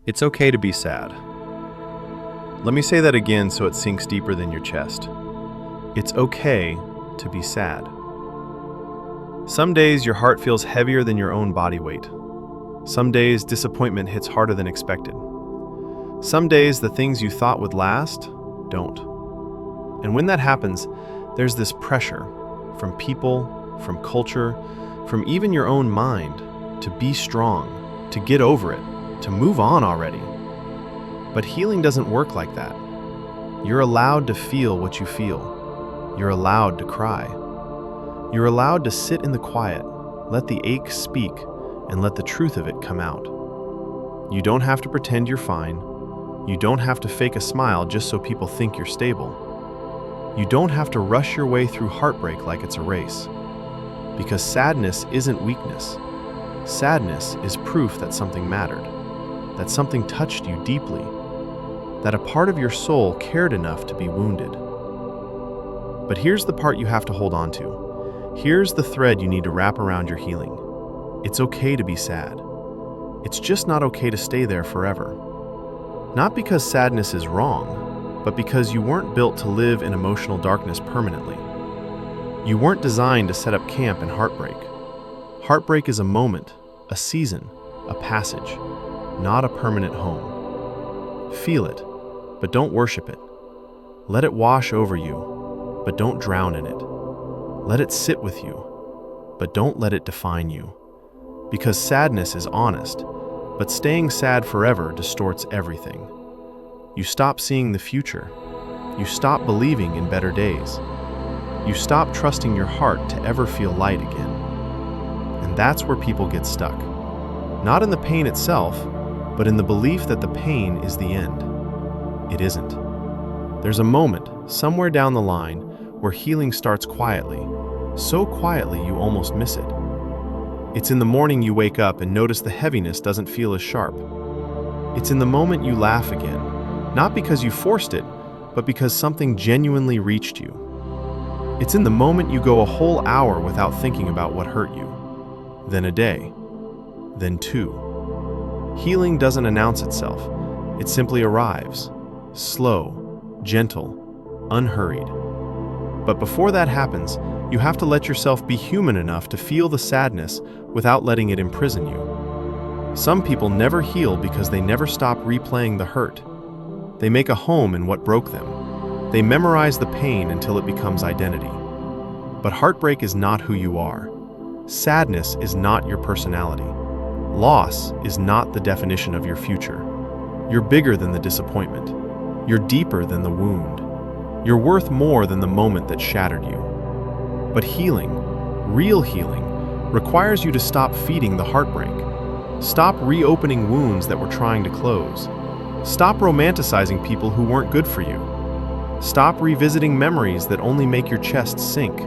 It's okay to be sad. Let me say that again so it sinks deeper than your chest. It's okay to be sad. Some days your heart feels heavier than your own body weight. Some days disappointment hits harder than expected. Some days the things you thought would last don't. And when that happens, there's this pressure from people, from culture, from even your own mind to be strong, to get over it, to move on already. But healing doesn't work like that. You're allowed to feel what you feel. You're allowed to cry. You're allowed to sit in the quiet, let the ache speak, and let the truth of it come out. You don't have to pretend you're fine. You don't have to fake a smile just so people think you're stable. You don't have to rush your way through heartbreak like it's a race. Because sadness isn't weakness. Sadness is proof that something mattered, that something touched you deeply, that a part of your soul cared enough to be wounded. But here's the part you have to hold on to. Here's the thread you need to wrap around your healing. It's okay to be sad. It's just not okay to stay there forever. Not because sadness is wrong, but because you weren't built to live in emotional darkness permanently. You weren't designed to set up camp in heartbreak. Heartbreak is a moment, a season, a passage, not a permanent home. Feel it, but don't worship it. Let it wash over you, but don't drown in it. Let it sit with you, but don't let it define you. Because sadness is honest, but staying sad forever distorts everything. You stop seeing the future. You stop believing in better days. You stop trusting your heart to ever feel light again. And that's where people get stuck. Not in the pain itself, but in the belief that the pain is the end. It isn't. There's a moment, somewhere down the line, where healing starts quietly, so quietly you almost miss it. It's in the morning you wake up and notice the heaviness doesn't feel as sharp. It's in the moment you laugh again, not because you forced it, but because something genuinely reached you. It's in the moment you go a whole hour without thinking about what hurt you. Then a day. Then two. Healing doesn't announce itself. It simply arrives. Slow, gentle, unhurried. But before that happens, you have to let yourself be human enough to feel the sadness without letting it imprison you. Some people never heal because they never stop replaying the hurt. They make a home in what broke them. They memorize the pain until it becomes identity. But heartbreak is not who you are. Sadness is not your personality. Loss is not the definition of your future. You're bigger than the disappointment. You're deeper than the wound. You're worth more than the moment that shattered you. But healing, real healing, requires you to stop feeding the heartbreak. Stop reopening wounds that were trying to close. Stop romanticizing people who weren't good for you. Stop revisiting memories that only make your chest sink.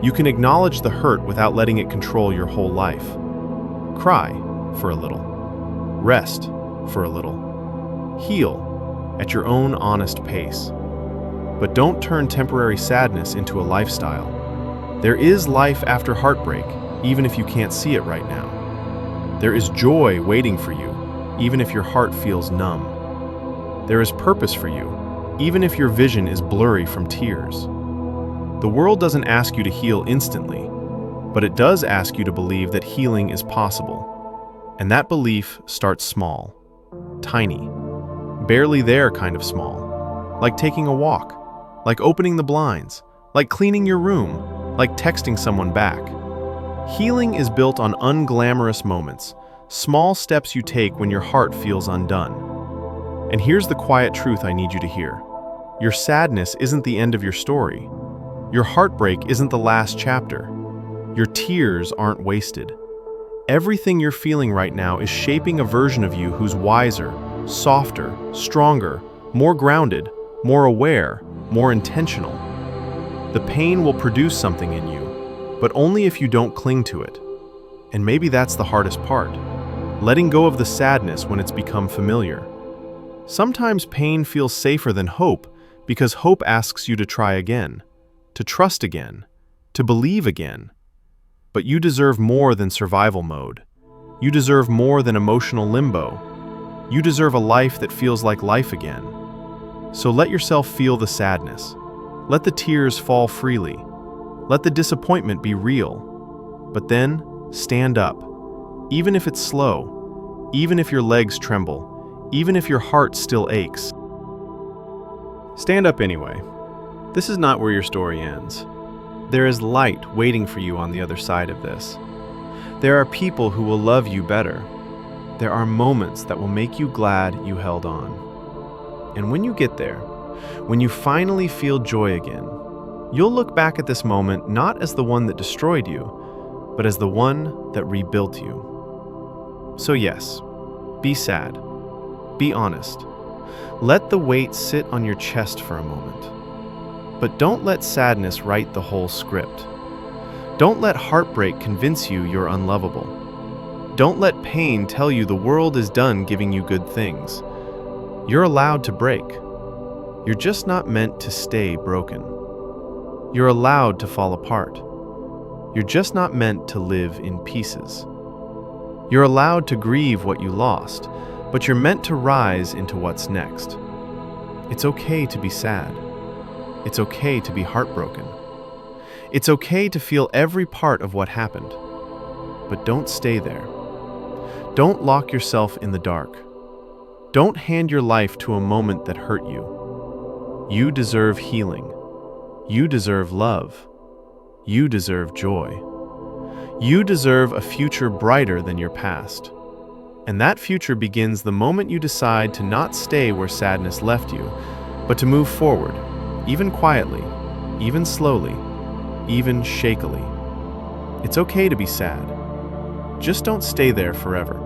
You can acknowledge the hurt without letting it control your whole life. Cry for a little. Rest for a little. Heal at your own honest pace. But don't turn temporary sadness into a lifestyle. There is life after heartbreak, even if you can't see it right now. There is joy waiting for you, even if your heart feels numb. There is purpose for you, even if your vision is blurry from tears. The world doesn't ask you to heal instantly, but it does ask you to believe that healing is possible. And that belief starts small, tiny, barely there kind of small, like taking a walk, like opening the blinds, like cleaning your room, like texting someone back. Healing is built on unglamorous moments, small steps you take when your heart feels undone. And here's the quiet truth I need you to hear. Your sadness isn't the end of your story. Your heartbreak isn't the last chapter. Your tears aren't wasted. Everything you're feeling right now is shaping a version of you who's wiser, softer, stronger, more grounded, more aware, more intentional. The pain will produce something in you, but only if you don't cling to it. And maybe that's the hardest part, letting go of the sadness when it's become familiar. Sometimes pain feels safer than hope because hope asks you to try again, to trust again, to believe again. But you deserve more than survival mode. You deserve more than emotional limbo. You deserve a life that feels like life again. So let yourself feel the sadness. Let the tears fall freely. Let the disappointment be real. But then, stand up. Even if it's slow, even if your legs tremble, even if your heart still aches. Stand up anyway. This is not where your story ends. There is light waiting for you on the other side of this. There are people who will love you better. There are moments that will make you glad you held on. And when you get there, when you finally feel joy again, you'll look back at this moment not as the one that destroyed you, but as the one that rebuilt you. So yes, be sad. Be honest. Let the weight sit on your chest for a moment. But don't let sadness write the whole script. Don't let heartbreak convince you you're unlovable. Don't let pain tell you the world is done giving you good things. You're allowed to break. You're just not meant to stay broken. You're allowed to fall apart. You're just not meant to live in pieces. You're allowed to grieve what you lost, but you're meant to rise into what's next. It's okay to be sad. It's okay to be heartbroken. It's okay to feel every part of what happened. But don't stay there. Don't lock yourself in the dark. Don't hand your life to a moment that hurt you. You deserve healing. You deserve love. You deserve joy. You deserve a future brighter than your past. And that future begins the moment you decide to not stay where sadness left you, but to move forward, even quietly, even slowly, even shakily. It's okay to be sad. Just don't stay there forever.